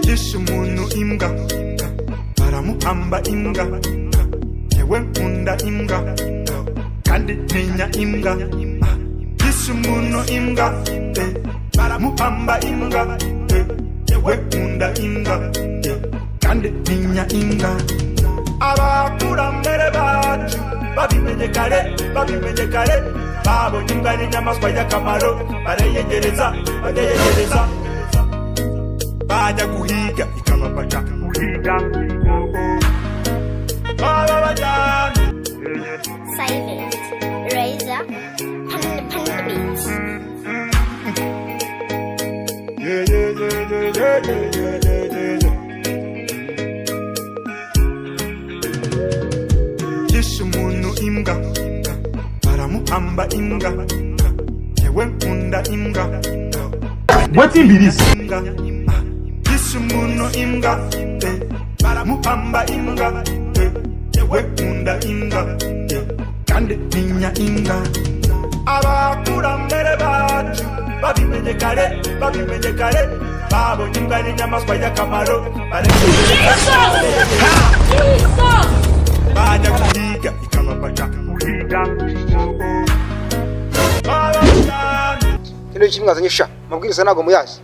Yishe umuntu imbwa baramuhamba imbwa yewe nkunda imbwa kandi ntinya imbwa. Yishe umuntu imbwa baramuhamba imbwa yewe nkunda imbwa kandi ntinya imbwa. Abakurambere bacu babimenye kare babonye imbwa n'inyamaswa y'akamaro barayegereza bajya guhiga ikabafasha guhiga baba bajyana. Silent Razor Panda Beats. Yishe umuntu imbwa baramuhamba imbwa yewe nkunda imbwa. Wetin be this? Yishe umuntu imbwa baramuhamba imbwa yewe nkunda imbwa kandi ntinya imbwa. Abakurambere bacu babimenye kare babonye imbwa n'inyamaswa y'akamaro bajya guhiga ikabafasha guhiga. Kino iki mwazanye sha mabwiriza ntago muyazi.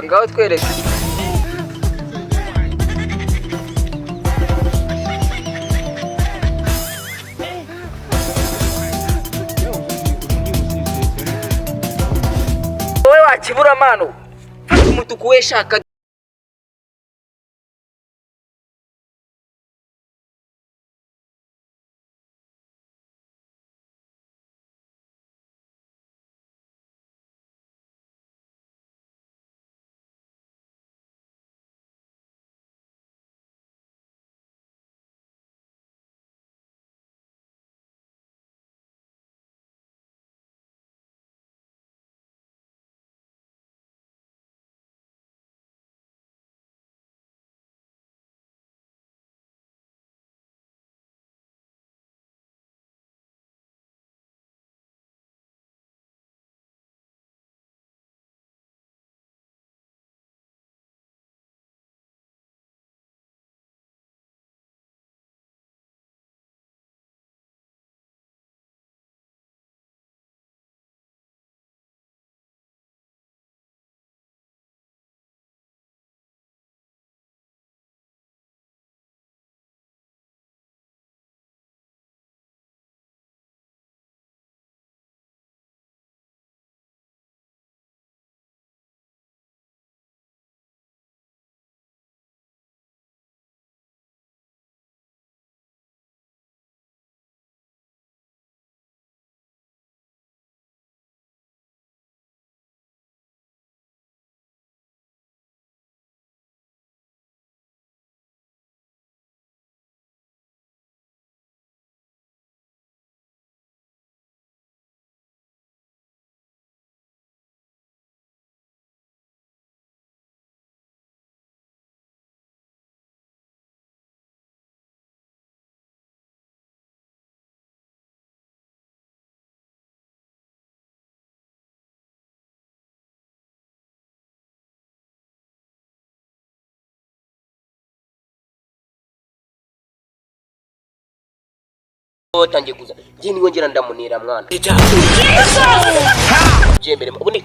Ngaho twereke. Wowe wakibura mano fata umutuku we shaka. Tangiye kuza. Njye niwe ngera ndamunira mwana. Jembere mabone.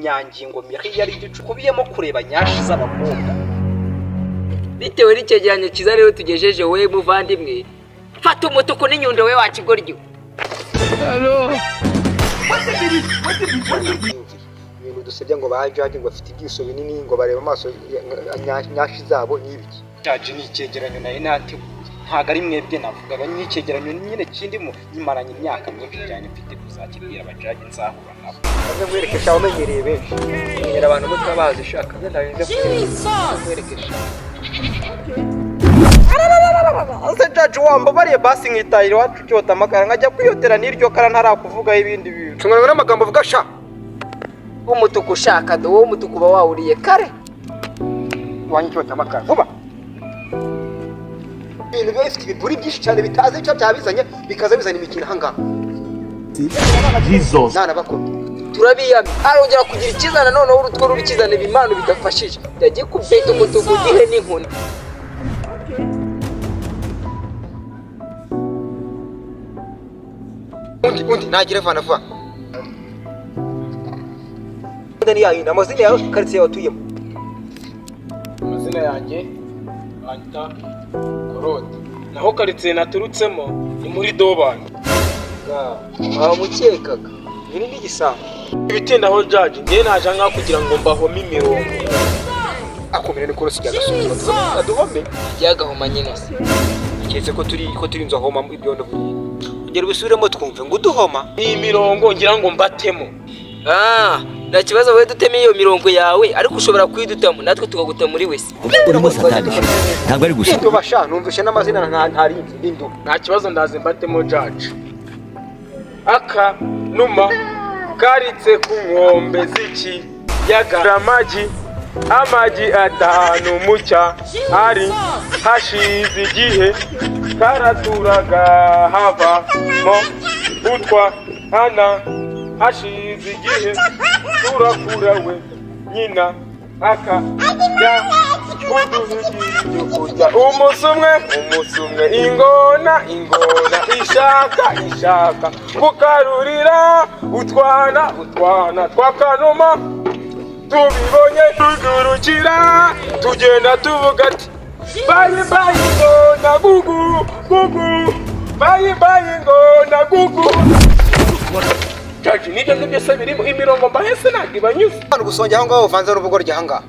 Nyangingo Miri yari gicukubiyemo kureba nyashi z'abakobwa. Bitewe n'icyegeranyo cyiza rero tugejeje we muvandimwe. Fata umutuku n'inyundo we wakigoryo. Ibintu dusebya ngo bajaje ngo afite ibyiso binini ngo bareba amaso nyashi zabo n'ibiki. Jaje ni icyegeranyo naye nati ntago ari mwebwe navugaga n'icyegeranyo nyine kindimo yimaranye imyaka myinshi cyane mfite kuzakibwira abajaje nzahura nabo. Bamwe mwerekesha abamenyereye benshi. Nyera abantu mutwe bazi shaka ndarinze kwerekesha. Ase jaje wamba bariye basi nkitayire wacu cyota amakara nkajya kwiyotera n'iryo kara ntarakuvuga ibindi bintu. Cungana n'amagambo vuga sha. Umutuku ushaka do wo mutuku ba wawuriye kare. Wanyi cyota amakara vuba. Ibintu bifite ibiburi byinshi cyane bitaze icyo byabizanye bikaza bizana imikino hanga. Jesus. Nana bakora. Turabiyamye arongera kugira ikizana none urutwo rubikizana bimano bidafashije. Yagiye kubeta umutuku gihe n'inkoni. Undi nagire vana vuba. Ndani yayi namazina yawe quartier watuyemo. Amazina yanjye Anta Korode. Naho quartier naturutsemo ni muri Dobani. Aho mukekaga. Biri n'igisanga. Ibitinda aho jaje ngiye naje nka kugira ngo mbahome imirongo. Akomere ni korosi cya gasozo. Aduhome Yagahoma nyine se. Ketse ko turi nzo homa ibyondo buri. Ngera ubisubiremo twumve ngo uduhoma. Iyi mirongo ngira ngo mbatemo. Nta kibazo we duteme iyo mirongo yawe ariko ushobora kwidutamo natwe tukaguta muri wese. Urimo satani. Ntabwo ari gusa. Ndo basha numvishe n'amazina ntarinzi bindu. Nta kibazo ndaze mbatemo jaje. Aka numa karitse ku nkombe z'iki yaga amagi atanu mucya ari hashize igihe karaturaga hava mo utwa hana hashize igihe turakurawe nyina aka ya uduhugiryo kujya umunsi umwe ingona ishaka kukarurira utwana twakanuma tubibonye tugurukira tugenda tuvuga ati bayi ngona gugu bayi ngona gugu Jaji nibyo ngibyo se birimo imirongo mbahese ntabwo ibanyuze. Hano gusonge aho ngaho uvanze n'uruvugo rya ngaha.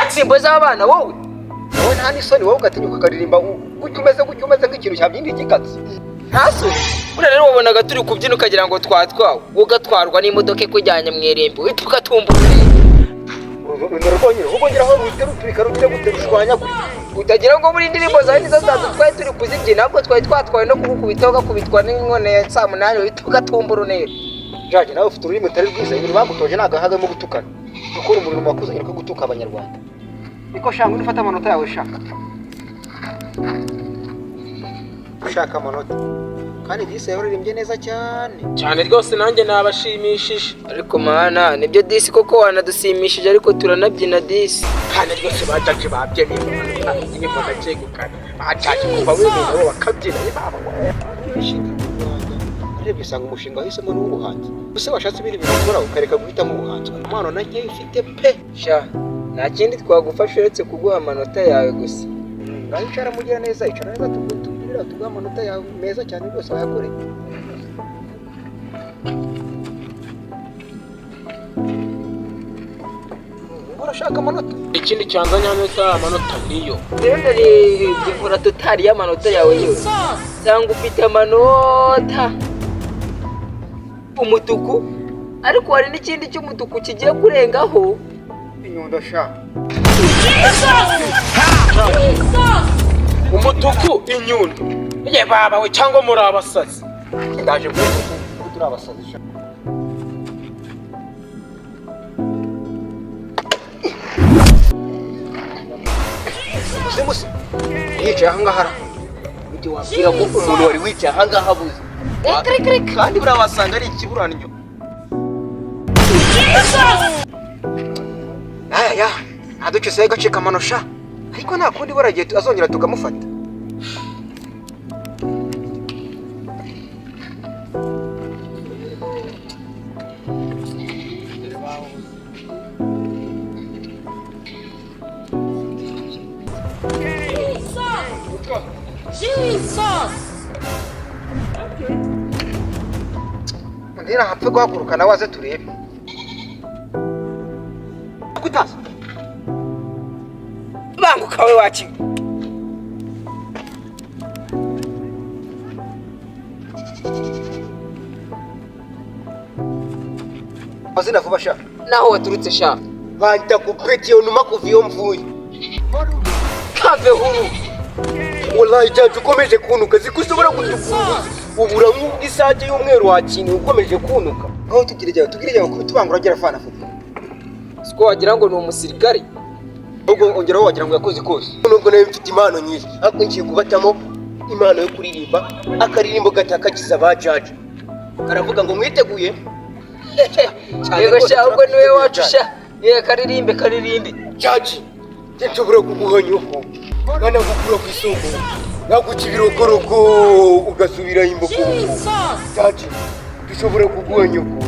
Simbo z'abana wowe. Wowe nta n'isoni wowe ugatinyuka ukaririmba gutyo umeze nk'ikintu cyabyindi gikatsi. Ntaso. Buriya rero wabonaga turi kubyina ukagira ngo twatwawe. Ugatwarwa n'imodoka ikujyanye mu irembo. Uhita ugatumbuka. Ndarwonyine ubongera aho ruterutwika rugire guterishwanya kuri. Utagira ngo muri indirimbo zawe nizo twari turi kuzibyina ahubwo twari twatwawe no kugukubita ugakubitwa n'inkone ya saa munani uhita ugatumbura neza. Jaji nawe ufite ururimi utari rwiza ibintu bagutoje nagahagamo gutukana. Ukora umurimo wakuzanye ko gutuka abanyarwanda. Niko shanga ufata amanota yawe shaka. Ushaka amanota. Kandi disi yaririmbye neza cyane Rwose nanjye nabashimishije. Ariko mana nibyo disi koko wanadusimishije ariko turanabyina disi. Kandi rwose bajaje babyemeye inyuma ndakegukana. Bajaje kuva wemeye bo bakabyina baba. Arebye usanga umushinga wahisemo n'ubuhanzi. Use washatse ibindi bintu ukora ukareka guhitamo ubuhanzi. Impano nanjye ifite pe. Sha nta kindi twagufasha uretse kuguha amanota yawe gusa. Ngaho icara mugira neza icara neza tugirira tuguha amanota yawe meza cyane rwose wayakoreye. Urashaka amanota? Ikindi cyanzanye hano sa amanota niyo. Rero ndarebye nkora totali y'amanota yawe yose. Cyangwa ufite amanota umutuku ariko hari n'ikindi cy'umutuku kigiye kurengaho. Inyundo sha. Umutuku inyundo. Ye baba we cyangwa muri abasazi. Ndaje kuvuga turi abasazi sha. Musi yicaye ahangahara. Ujye wabwira ko umuntu wari wicaye ahangaha abuze. Kandi buriya wasanga ari ikiburanyo. Aya ntaducyose gacika amanosha ariko nta kundi baragiye azongera tukamufata. Ndira hapfe guhaguruka nawe aze turebe. Kutaza. Banguka we waki. Azina vuba sha. Naho waturutse sha. Banta kupeti onuma kuviyo mvuye. Kave huru. Wallahi jaje ukomeje kunuka zikushobora gutukuza. Ubura nk'isake y'umweru wakini ukomeje kunuka. Aho tugirije kubitubangura agera fana futi. Siko wagira ngo ni umusirikare. Ubwo ongeraho wagira ngo yakoze kose. Nubwo nawe mfite impano nyinshi ariko ngiye kubatamo impano yo kuririmba akaririmbo gatakagiza ba jaje. Karavuga ngo mwiteguye. Yego sha ubwo niwe wacu sha. Ye karirimbe. Jaje nshobora kuguhanyuko. Bana gukura ku isoko. Nakukibirogorogo ugasubira imboko. Jaje dushobora kuguhanyuko.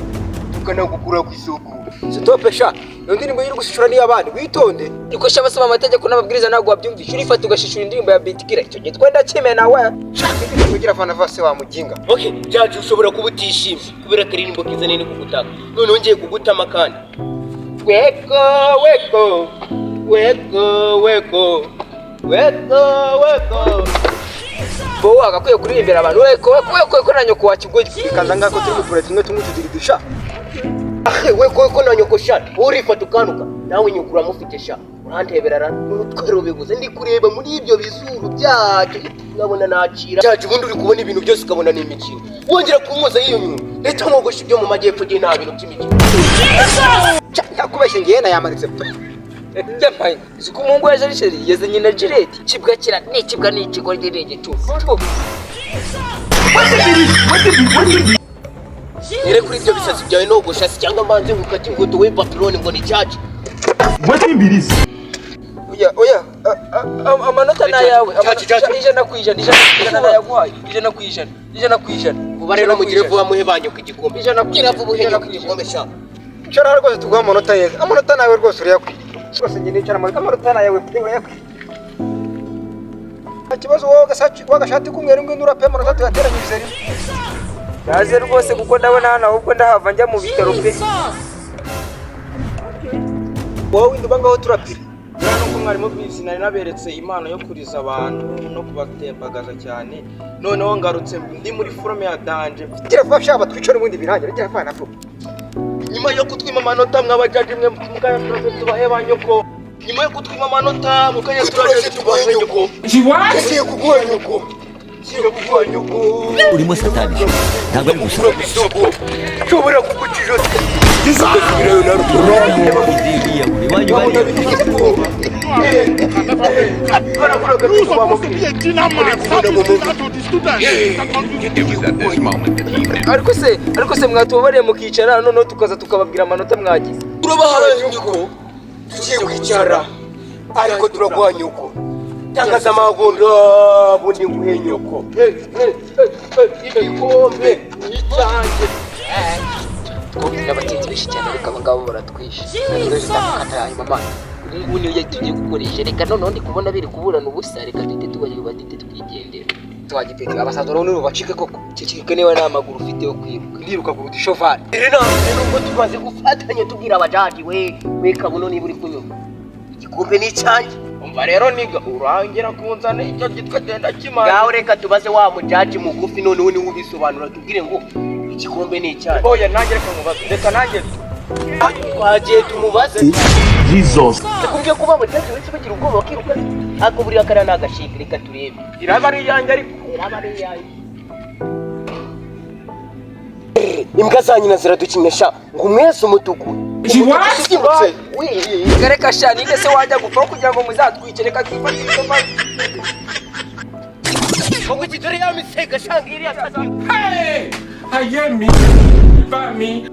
Tukanagukura ku isoko. Stop sha. Indirimbo yiri gushishura ni abandi witonde. Iko sha basoma amategeko n'amabwiriza ntabwo wabyumvisha urifata ugashishura indirimbo ya Bitikira icyo gihe twenda kimena we. Shaka kugira fana vase wa muginga. Okay, jaje ushobora kubutishima kubera karirimbo kizane ni kugutaka. None ngiye kugutama kandi. Weko. Bo agakwiye kuririmbira abantu weko na nyoko wakigwe kikaza ngako turi mu pure tumwe tudiridisha. Weko na nyoko sha urifata ukanuka nawe nyukura mufite sha urantebera n'utwero biguze ndi kureba muri ibyo bizuru byacu ngabona nakira cyaje ubundi uri kubona ibintu byose ukabona ni imikino wongera kumwoza iyo nyuma leta mwogosha ibyo mu majyepfo gihe nta bintu by'imikino yakubeshye ngiye na yamaritse Yampaye zuko umungu yaje ari sheri yazanye na Jireti kibwa kira n'ikibwa n'ikigo ry'irege tu. Nere kuri ibyo bisatsi byawe no gushasi cyangwa mbanze ngukati ngo duwe papironi ngo ni charge. Wetin be this? Oya amanota na yawe ijana ku ijana nayaguhaye ijana ku ijana ubare no mugire vuba muhe banyu ku gikombe ijana ku ijana ku gikombe sha cyara rwose tuguha amanota yeza amanota nawe rwose uriyakwiye rwose njye nicara amanota nawe uriyakwiye ikibazo wowe wagashati kumweru ngwino urape amanota tuyateranyirize rimwe yaje rwose kuko ndabona hano ahubwo ndahava njya mu bitaro pe. Wowe nduba ngaho turapira. Nuko mwarimu bizi nari naberetse impano yo kuriza abantu no kubatembagaza cyane. Noneho ngarutse ndi muri forume ya danje. Kirafasha abatwica n'ubundi birangira kirafana vuba. Nyuma yo kutwima amanota mwabajaje mwe mukaya turaje tubaheba nyoko. Nyuma yo kutwima amanota mukaya turaje tubahe nyoko. Kigiye kuguha nyoko. urimo satani ntabwo ari gusa Shobora kugucisha ariko se mwatubabareye mukicara noneho tukaza tukababwira amanota mwagize. Turabahaye nyoko. Tugiye kwicara ariko turaguha nyoko. Tangaza amagondo bundi nguhe nyoko. Igikombe nicyanjye. N'abagenzi benshi cyane ariko aba ngabo baratwishe. Kataye mama. Ubu niyo tugiye gukoresha reka noneho ndi kubona biri kuburana ubusa reka dite tubaye badite twigendera. Twagipeti abasaza rero bacike koko. Ceceke niwe n'amaguru ufite yo kwiruka. Ndiruka ku dishovari. Rero nubwo tumaze gufatanya tubwira abajaji we kabuno niba uri kunyuma. Igikombe ni cyanjye. Umva rero niga urangira kunzana icyo gitwe genda kimana. Gaho reka tubaze wa mujaji mugufi noneho ni ubisobanura tubwire ngo igikombe ni cyanjye. Oya nanjye reka mubaze. Reka nanjye Twagiye tumubaze. Jesus. Kubyo kuba mujaji wese bagira ubwoba bakiruka. Ako buri akara nagashika reka turebe. iraba ari yanjye ariko. Iraba ari yayi. Imbwa za nyina ziradukinisha ngo umwese umutuku. What? Gareka shani inde se wajya gupfa kugira ngo muzatwice reka twifatire isofa. Kongo kitore ya misega shangiri akaza. Hey! Ayemi! Bami!